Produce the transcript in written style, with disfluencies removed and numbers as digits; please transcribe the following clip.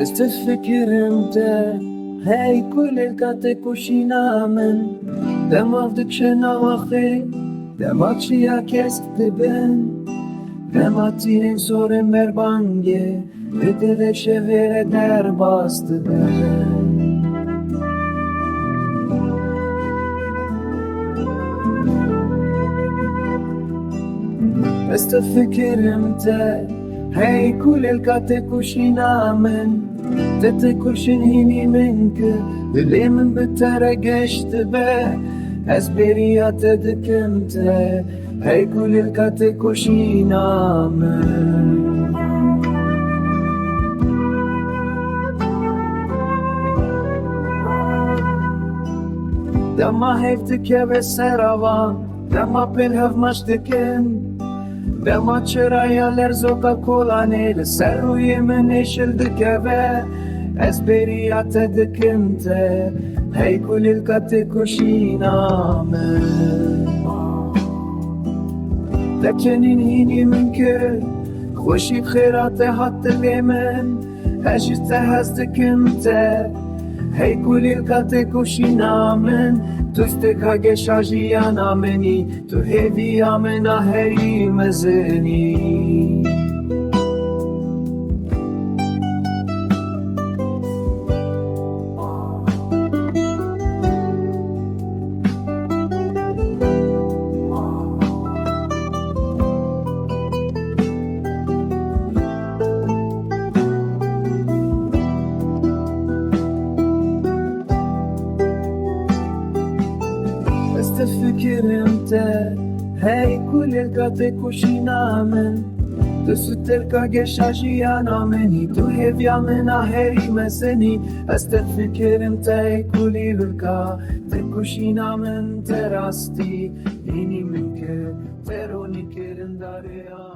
Ez difikirim te hey Kulîlka Têkoşînê min Dema dikişe navaxê Dema çiya kesk dibin Dema tîrên sorên berbangê Dilê şevê derbas dibin Ez difikirim te hey Kulîlka Têkoşînê min têkoşîn hînî min kir Dilê min bi te re geşti be Ez bêriya te dikim te hey Kulîlka Têkoşînê min Dema heyv dikeve avan Dema pêl hevmaş dikin Dema çiraya lerzoka kolanê Li ser rûyê min êşil dikeve Ez bêriya te dikim te hey Kulîlka Têkoşînê min Te kenîn hînî min kir Xweşî xêra te hat dilê min Ez ji te hez dikim te hey Kulîlka Têkoşînê min Tu stêrka geşa jiyana minî Tu hêviya min a herî mezinî Ez difikirim te hey Kulîlka Têkoşînê min Tu stêrka geşa jiyana minî Tu hêviya min a herî mezinî Ez difikirim te hey Kulîlka Têkoşînê min te rastî hînî min kir Te ronî kirin darêya